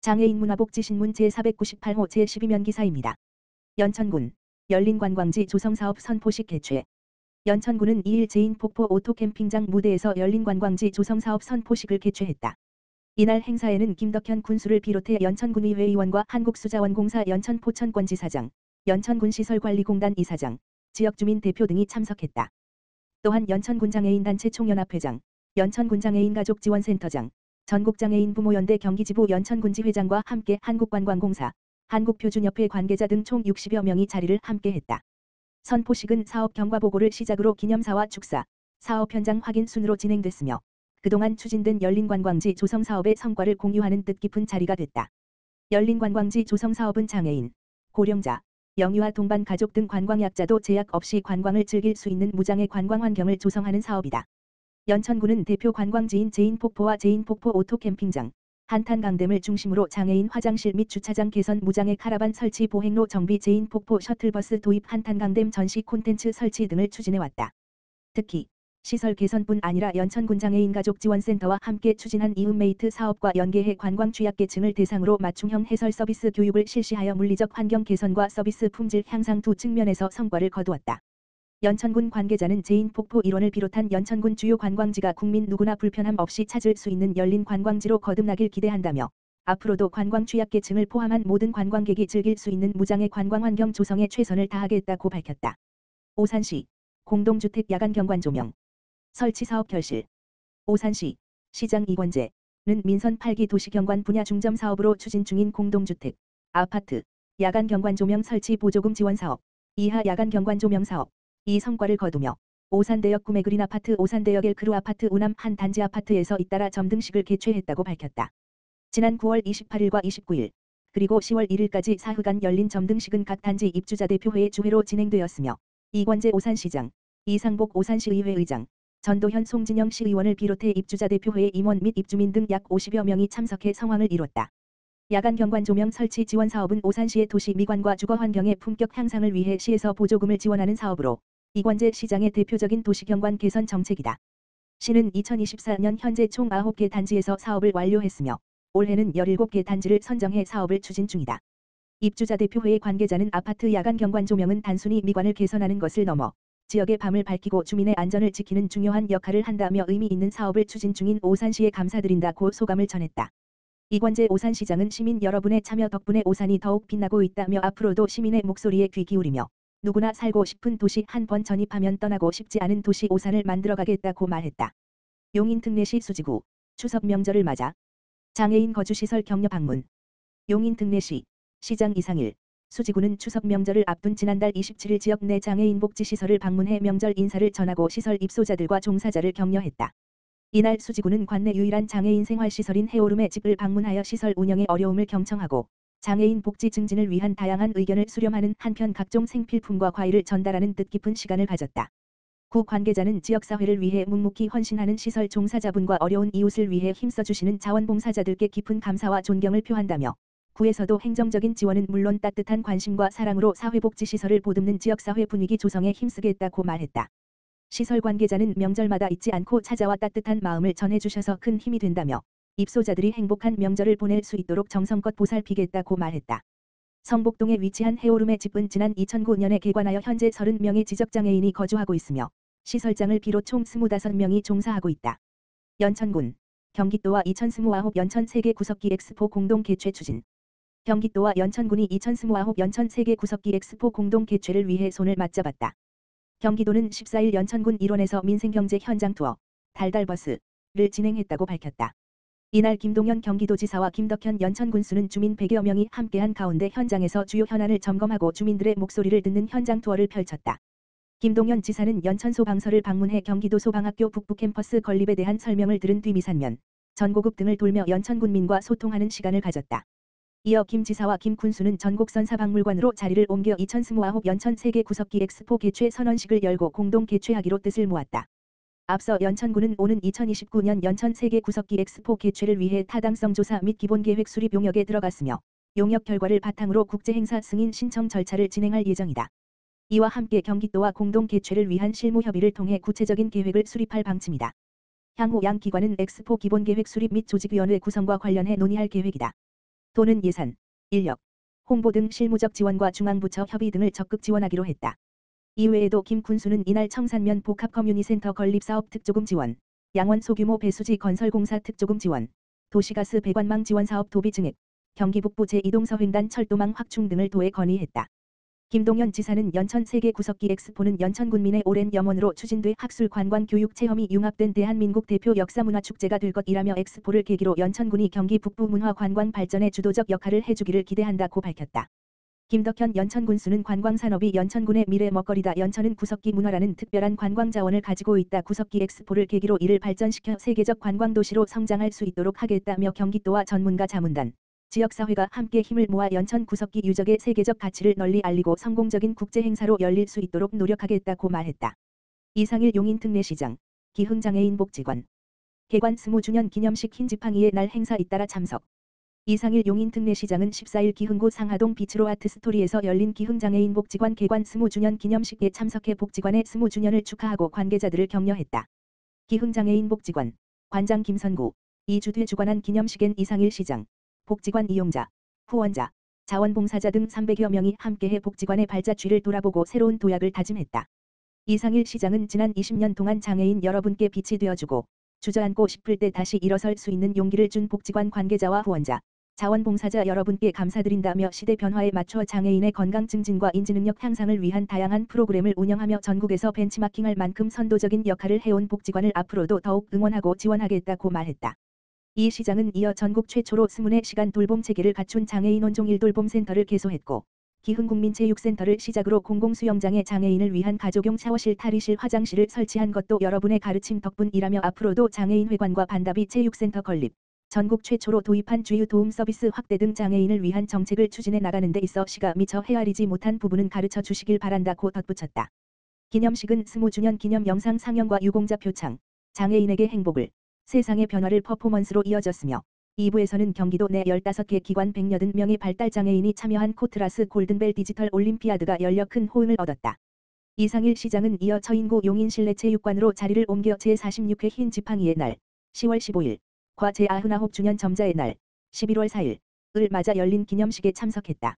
장애인 문화복지신문 제498호 제12면 기사입니다. 연천군 열린관광지 조성사업 선포식 개최. 연천군은 2일 제인폭포 오토캠핑장 무대에서 열린관광지 조성사업 선포식을 개최했다. 이날 행사에는 김덕현 군수를 비롯해 연천군의회 의원과 한국수자원공사 연천포천권지사장, 연천군시설관리공단 이사장, 지역주민 대표 등이 참석했다. 또한 연천군장애인단체 총연합회장, 연천군장애인가족지원센터장, 전국장애인 부모연대 경기지부 연천군지회장과 함께 한국관광공사, 한국표준협회 관계자 등 총 60여 명이 자리를 함께했다. 선포식은 사업 경과보고를 시작으로 기념사와 축사, 사업 현장 확인 순으로 진행됐으며 그동안 추진된 열린관광지 조성사업의 성과를 공유하는 뜻깊은 자리가 됐다. 열린관광지 조성사업은 장애인, 고령자, 영유아 동반 가족 등 관광약자도 제약 없이 관광을 즐길 수 있는 무장애 관광 환경을 조성하는 사업이다. 연천군은 대표 관광지인 제인폭포와 제인폭포 오토캠핑장, 한탄강댐을 중심으로 장애인 화장실 및 주차장 개선 무장애 카라반 설치 보행로 정비 제인폭포 셔틀버스 도입 한탄강댐 전시 콘텐츠 설치 등을 추진해왔다. 특히 시설 개선뿐 아니라 연천군 장애인가족지원센터와 함께 추진한 이음메이트 사업과 연계해 관광 취약계층을 대상으로 맞춤형 해설 서비스 교육을 실시하여 물리적 환경 개선과 서비스 품질 향상 두 측면에서 성과를 거두었다. 연천군 관계자는 제인폭포 일원을 비롯한 연천군 주요 관광지가 국민 누구나 불편함 없이 찾을 수 있는 열린 관광지로 거듭나길 기대한다며 앞으로도 관광 취약계층을 포함한 모든 관광객이 즐길 수 있는 무장애 관광 환경 조성에 최선을 다하겠다고 밝혔다. 오산시 공동주택 야간 경관 조명 설치 사업 결실. 오산시 시장 이권재는 민선 8기 도시경관 분야 중점 사업으로 추진 중인 공동주택, 아파트, 야간 경관 조명 설치 보조금 지원 사업, 이하 야간 경관 조명 사업, 이 성과를 거두며 오산대역 구매 그린 아파트 오산대역 엘크루 아파트 우남 한 단지 아파트에서 잇따라 점등식을 개최했다고 밝혔다. 지난 9월 28일과 29일, 그리고 10월 1일까지 사흘간 열린 점등식은 각 단지 입주자 대표회의 주회로 진행되었으며 이권재 오산시장, 이상복 오산시의회 의장, 전도현 송진영 시의원을 비롯해 입주자 대표회의 임원 및 입주민 등 약 50여 명이 참석해 성황을 이뤘다. 야간 경관 조명 설치 지원 사업은 오산시의 도시 미관과 주거 환경의 품격 향상을 위해 시에서 보조금을 지원하는 사업으로 이권재 시장의 대표적인 도시경관 개선 정책이다. 시는 2024년 현재 총 9개 단지에서 사업을 완료했으며 올해는 17개 단지를 선정해 사업을 추진 중이다. 입주자 대표회의 관계자는 아파트 야간 경관 조명은 단순히 미관을 개선하는 것을 넘어 지역의 밤을 밝히고 주민의 안전을 지키는 중요한 역할을 한다며 의미 있는 사업을 추진 중인 오산시에 감사드린다고 소감을 전했다. 이권재 오산시장은 시민 여러분의 참여 덕분에 오산이 더욱 빛나고 있다며 앞으로도 시민의 목소리에 귀 기울이며 누구나 살고 싶은 도시 한 번 전입하면 떠나고 싶지 않은 도시 오산을 만들어가겠다고 말했다. 용인 특례시 수지구 추석 명절을 맞아 장애인 거주시설 격려 방문. 용인 특례시 시장 이상일 수지구는 추석 명절을 앞둔 지난달 27일 지역 내 장애인 복지시설을 방문해 명절 인사를 전하고 시설 입소자들과 종사자를 격려했다. 이날 수지구는 관내 유일한 장애인 생활시설인 해오름의 집을 방문하여 시설 운영의 어려움을 경청하고 장애인 복지 증진을 위한 다양한 의견을 수렴하는 한편 각종 생필품과 과일을 전달하는 뜻깊은 시간을 가졌다. 구 관계자는 지역사회를 위해 묵묵히 헌신하는 시설 종사자분과 어려운 이웃을 위해 힘써주시는 자원봉사자들께 깊은 감사와 존경을 표한다며 구에서도 행정적인 지원은 물론 따뜻한 관심과 사랑으로 사회복지시설을 보듬는 지역사회 분위기 조성에 힘쓰겠다고 말했다. 시설 관계자는 명절마다 잊지 않고 찾아와 따뜻한 마음을 전해주셔서 큰 힘이 된다며 입소자들이 행복한 명절을 보낼 수 있도록 정성껏 보살피겠다고 말했다. 성복동에 위치한 해오름의 집은 지난 2009년에 개관하여 현재 30명의 지적장애인이 거주하고 있으며 시설장을 비롯 총 25명이 종사하고 있다. 연천군 경기도와 2029 연천 세계 구석기 엑스포 공동 개최 추진. 경기도와 연천군이 2029 연천 세계 구석기 엑스포 공동 개최를 위해 손을 맞잡았다. 경기도는 14일 연천군 일원에서 민생경제 현장 투어, 달달버스를 진행했다고 밝혔다. 이날 김동연 경기도지사와 김덕현 연천군수는 주민 100여 명이 함께한 가운데 현장에서 주요 현안을 점검하고 주민들의 목소리를 듣는 현장 투어를 펼쳤다. 김동연 지사는 연천소방서를 방문해 경기도 소방학교 북부 캠퍼스 건립에 대한 설명을 들은 뒤 미산면, 전고급 등을 돌며 연천군민과 소통하는 시간을 가졌다. 이어 김 지사와 김 군수는 전국선사박물관으로 자리를 옮겨 2029 연천 세계 구석기 엑스포 개최 선언식을 열고 공동 개최하기로 뜻을 모았다. 앞서 연천군은 오는 2029년 연천 세계 구석기 엑스포 개최를 위해 타당성 조사 및 기본계획 수립 용역에 들어갔으며 용역 결과를 바탕으로 국제행사 승인 신청 절차를 진행할 예정이다. 이와 함께 경기도와 공동 개최를 위한 실무 협의를 통해 구체적인 계획을 수립할 방침이다. 향후 양 기관은 엑스포 기본계획 수립 및 조직위원회 구성과 관련해 논의할 계획이다. 또는 예산, 인력, 홍보 등 실무적 지원과 중앙부처 협의 등을 적극 지원하기로 했다. 이외에도 김 군수는 이날 청산면 복합커뮤니센터 건립사업 특조금 지원, 양원 소규모 배수지 건설공사 특조금 지원, 도시가스 배관망 지원사업 도비 증액, 경기 북부 제2동서횡단 철도망 확충 등을 도에 건의했다. 김동연 지사는 연천 세계 구석기 엑스포는 연천 군민의 오랜 염원으로 추진돼 학술 관광 교육 체험이 융합된 대한민국 대표 역사문화축제가 될 것이라며 엑스포를 계기로 연천군이 경기 북부 문화 관광 발전에 주도적 역할을 해주기를 기대한다고 밝혔다. 김덕현 연천 군수는 관광산업이 연천군의 미래 먹거리다. 연천은 구석기 문화라는 특별한 관광 자원을 가지고 있다. 구석기 엑스포를 계기로 이를 발전시켜 세계적 관광도시로 성장할 수 있도록 하겠다며 경기도와 전문가 자문단, 지역사회가 함께 힘을 모아 연천 구석기 유적의 세계적 가치를 널리 알리고 성공적인 국제행사로 열릴 수 있도록 노력하겠다고 말했다. 이상일 용인 특례시장, 기흥장애인 복지관, 개관 20주년 기념식 흰지팡이의 날 행사 잇따라 참석. 이상일 용인 특례시장은 14일 기흥구 상하동 비츠로 아트스토리에서 열린 기흥장애인 복지관 개관 20주년 기념식에 참석해 복지관의 20주년을 축하하고 관계자들을 격려했다. 기흥장애인 복지관, 관장 김선구, 2주 뒤 주관한 기념식엔 이상일 시장, 복지관 이용자, 후원자, 자원봉사자 등 300여 명이 함께해 복지관의 발자취를 돌아보고 새로운 도약을 다짐했다. 이상일 시장은 지난 20년 동안 장애인 여러분께 빛이 되어주고 주저앉고 싶을 때 다시 일어설 수 있는 용기를 준 복지관 관계자와 후원자, 자원봉사자 여러분께 감사드린다며 시대 변화에 맞춰 장애인의 건강 증진과 인지능력 향상을 위한 다양한 프로그램을 운영하며 전국에서 벤치마킹할 만큼 선도적인 역할을 해온 복지관을 앞으로도 더욱 응원하고 지원하겠다고 말했다. 이 시장은 이어 전국 최초로 20시간 돌봄 체계를 갖춘 장애인 원종 1돌봄센터를 개소했고 기흥국민체육센터를 시작으로 공공수영장에 장애인을 위한 가족용 샤워실 탈의실 화장실을 설치한 것도 여러분의 가르침 덕분이라며 앞으로도 장애인회관과 반다비 체육센터 건립, 전국 최초로 도입한 주유 도움 서비스 확대 등 장애인을 위한 정책을 추진해 나가는 데 있어 시가 미처 헤아리지 못한 부분은 가르쳐 주시길 바란다고 덧붙였다. 기념식은 20주년 기념 영상 상영과 유공자 표창, 장애인에게 행복을, 세상의 변화를 퍼포먼스로 이어졌으며 2부에서는 경기도 내 15개 기관 180명의 발달장애인이 참여한 코트라스 골든벨 디지털 올림피아드가 열려 큰 호응을 얻었다. 이상일 시장은 이어 처인구 용인 실내체육관으로 자리를 옮겨 제46회 흰 지팡이의 날 10월 15일 과 제99주년 점자의 날 11월 4일 을 맞아 열린 기념식에 참석했다.